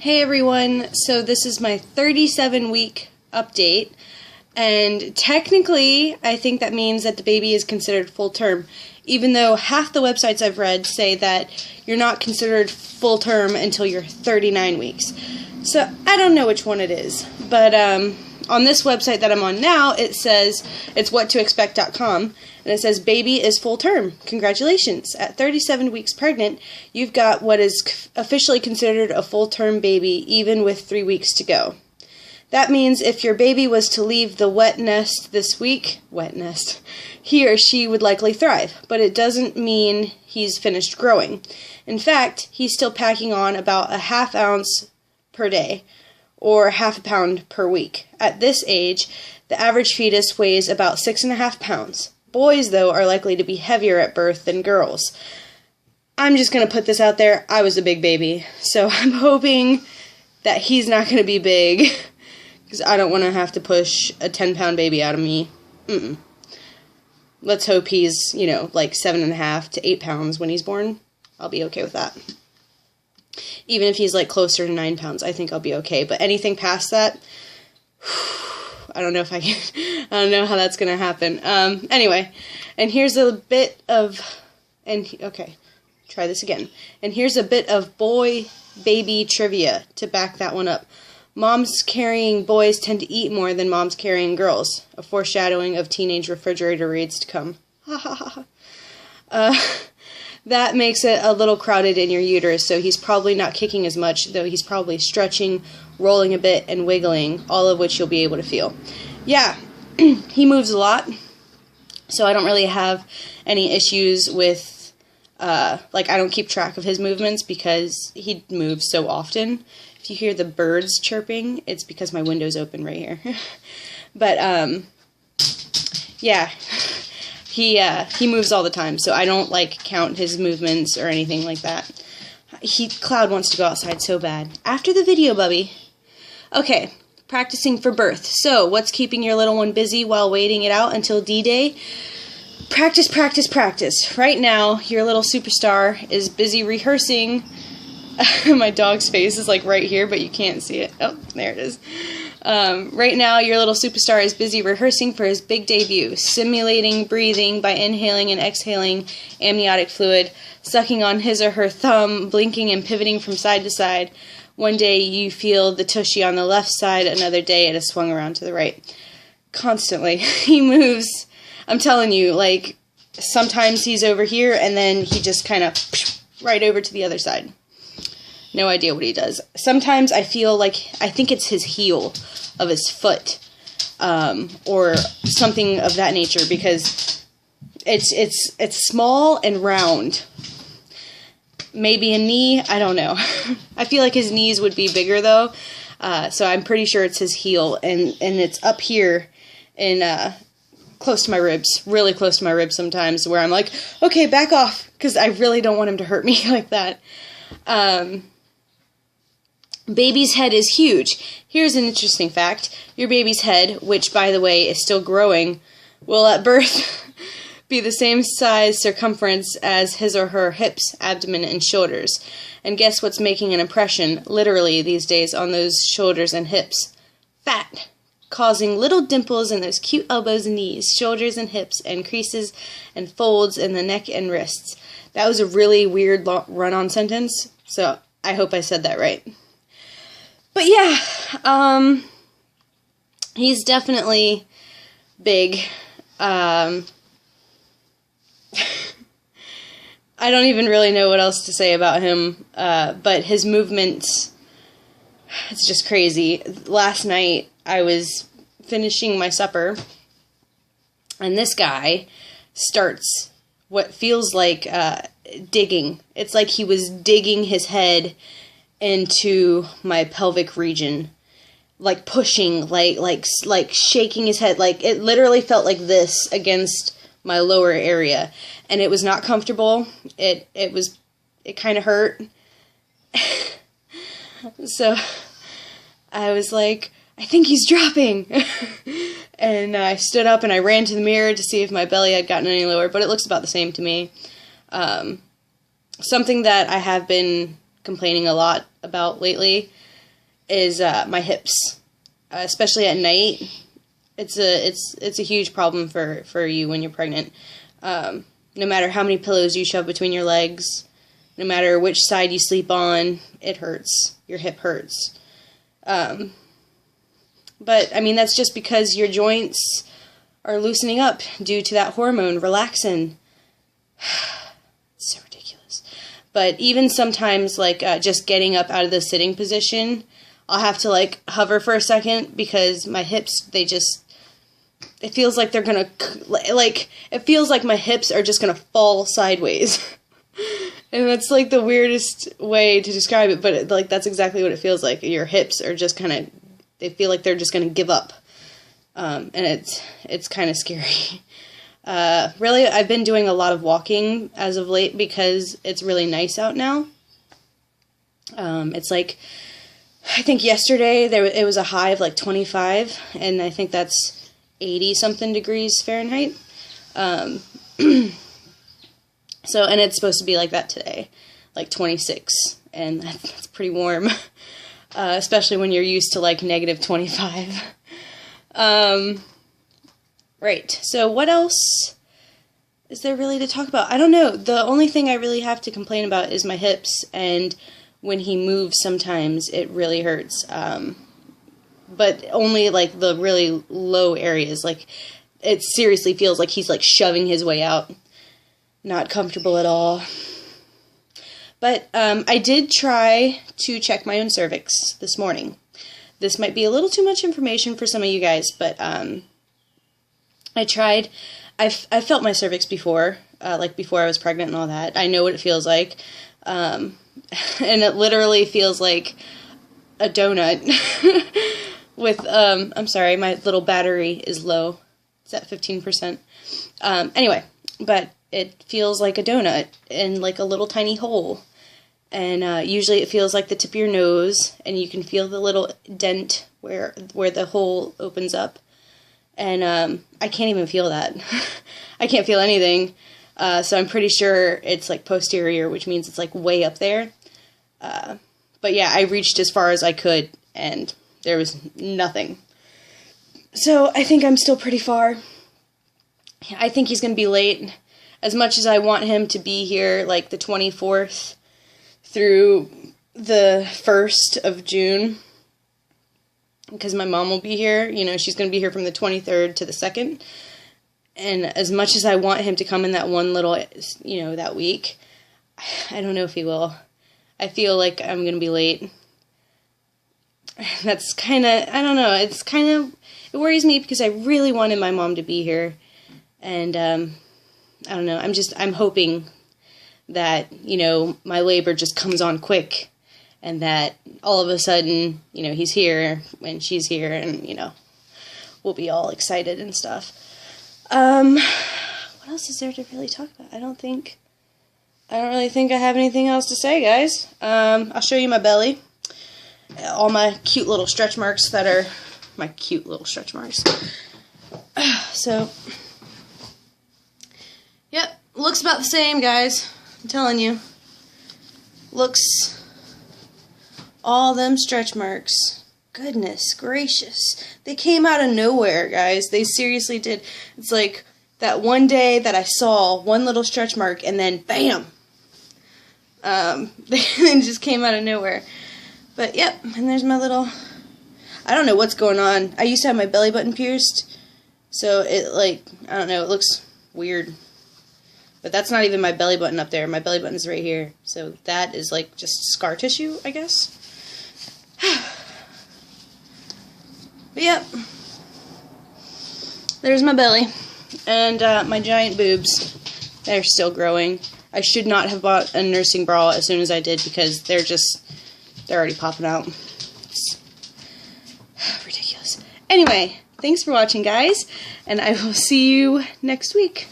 Hey everyone, so this is my 37-week update, and technically I think that means that the baby is considered full term, even though half the websites I've read say that you're not considered full term until you're 39 weeks. So I don't know which one it is, but on this website that I'm on now, it says, it's whattoexpect.com, and it says, baby is full term. Congratulations. At 37 weeks pregnant, you've got what is officially considered a full term baby, even with 3 weeks to go. That means if your baby was to leave the wet nest this week, he or she would likely thrive, but it doesn't mean he's finished growing. In fact, he's still packing on about a ½ ounce per day, or ½ pound per week. At this age, the average fetus weighs about 6½ pounds. Boys, though, are likely to be heavier at birth than girls. I'm just going to put this out there. I was a big baby, so I'm hoping that he's not going to be big, because I don't want to have to push a 10-pound baby out of me. Let's hope he's, like 7½ to 8 pounds when he's born. I'll be okay with that. Even if he's like closer to 9 pounds, I think I'll be okay. But anything past that, I don't know if I can, I don't know how that's going to happen. Anyway, and here's a bit of, okay, try this again. And here's a bit of boy-baby trivia to back that one up. Moms carrying boys tend to eat more than moms carrying girls. A foreshadowing of teenage refrigerator raids to come. Ha ha ha. That makes it a little crowded in your uterus, so he's probably not kicking as much, though he's probably stretching, rolling a bit, and wiggling, all of which you'll be able to feel. Yeah, he moves a lot, so I don't really have any issues with, I don't keep track of his movements because he moves so often. If you hear the birds chirping, it's because my window's open right here. But, yeah. He moves all the time, so I don't, count his movements or anything like that. Cloud wants to go outside so bad. After the video, Bubby. Okay, practicing for birth. So, what's keeping your little one busy while waiting it out until D-Day? Practice, practice, practice. Right now, your little superstar is busy rehearsing. My dog's face is, right here, but you can't see it. Oh, there it is. Right now, your little superstar is busy rehearsing for his big debut, simulating breathing by inhaling and exhaling amniotic fluid, sucking on his or her thumb, blinking and pivoting from side to side. One day you feel the tushy on the left side, another day it is swung around to the right. Constantly. He moves, I'm telling you, sometimes he's over here and then he just kind of right over to the other side. No idea what he does. Sometimes I feel I think it's his heel of his foot, or something of that nature, because it's small and round. Maybe a knee, I don't know. I feel like his knees would be bigger though, so I'm pretty sure it's his heel, and it's up here in close to my ribs, really close to my ribs sometimes, where I'm like, okay, back off, because I really don't want him to hurt me like that. Baby's head is huge. Here's an interesting fact. Your baby's head, which, by the way, is still growing, will at birth be the same size circumference as his or her hips, abdomen, and shoulders. And guess what's making an impression, literally, these days on those shoulders and hips? Fat. Causing little dimples in those cute elbows and knees, shoulders and hips, and creases and folds in the neck and wrists. That was a really weird run-on sentence, so I hope I said that right. But yeah, he's definitely big. I don't even really know what else to say about him, but his movements, it's just crazy. Last night, I was finishing my supper, and this guy starts what feels like digging. It's like he was digging his head into my pelvic region, pushing, shaking his head, it literally felt like this against my lower area, and it was not comfortable. It kind of hurt. So I was like, I think he's dropping. And I stood up and I ran to the mirror to see if my belly had gotten any lower, but it looks about the same to me. Something that I have been complaining a lot about lately is my hips, especially at night. It's a huge problem for you when you're pregnant. No matter how many pillows you shove between your legs, no matter which side you sleep on, it hurts. Your hip hurts. But I mean, that's just because your joints are loosening up due to that hormone, relaxin. It's so ridiculous. But even sometimes, like, just getting up out of the sitting position, I'll have to, like, hover for a second because my hips, it feels like they're gonna, like, it feels like my hips are just gonna fall sideways. And that's, like, the weirdest way to describe it, but, like, that's exactly what it feels like. Your hips are just kind of, they feel like they're just gonna give up. And it's kind of scary. Really, I've been doing a lot of walking as of late because it's really nice out now. It's like, I think yesterday it was a high of like 25, and I think that's 80-something degrees Fahrenheit. So, and it's supposed to be like that today, like 26, and that's pretty warm, especially when you're used to like negative 25. Right, so what else is there really to talk about? I don't know. The only thing I really have to complain about is my hips, and when he moves sometimes it really hurts. But only like the really low areas. Like, it seriously feels like he's like shoving his way out. Not comfortable at all. But I did try to check my own cervix this morning. This might be a little too much information for some of you guys, but I tried. I've felt my cervix before, like before I was pregnant and all that. I know what it feels like. And it literally feels like a donut with, I'm sorry, my little battery is low. It's at 15%. Anyway, but it feels like a donut in like a little tiny hole. And usually it feels like the tip of your nose, and you can feel the little dent where the hole opens up. And I can't even feel that. I can't feel anything. So I'm pretty sure it's like posterior, which means it's like way up there. But yeah, I reached as far as I could, and there was nothing. So I think I'm still pretty far. I think he's going to be late. As much as I want him to be here like the 24th through the 1st of June, because my mom will be here. You know, she's going to be here from the 23rd to the 2nd. And as much as I want him to come in that one little, you know, that week, I don't know if he will. I feel like I'm going to be late. That's kind of, I don't know, it's kind of, it worries me because I really wanted my mom to be here. And, I don't know, I'm hoping that, you know, my labor just comes on quick, and that all of a sudden, you know, he's here and she's here, and, you know, we'll be all excited and stuff. What else is there to really talk about? I don't really think I have anything else to say, guys. I'll show you my belly. All my cute little stretch marks that are my cute little stretch marks. So, yep, looks about the same, guys. I'm telling you. Looks, all them stretch marks. Goodness gracious. They came out of nowhere, guys. They seriously did. It's like that one day that I saw one little stretch mark, and then bam! They just came out of nowhere. But yep, and there's my little, I don't know what's going on. I used to have my belly button pierced, so it, like, I don't know, it looks weird. But that's not even my belly button up there. My belly button's right here. So that is like just scar tissue, I guess. But yep, there's my belly. And my giant boobs. They're still growing. I should not have bought a nursing bra as soon as I did, because they're already popping out. It's ridiculous. Anyway, thanks for watching, guys, and I will see you next week.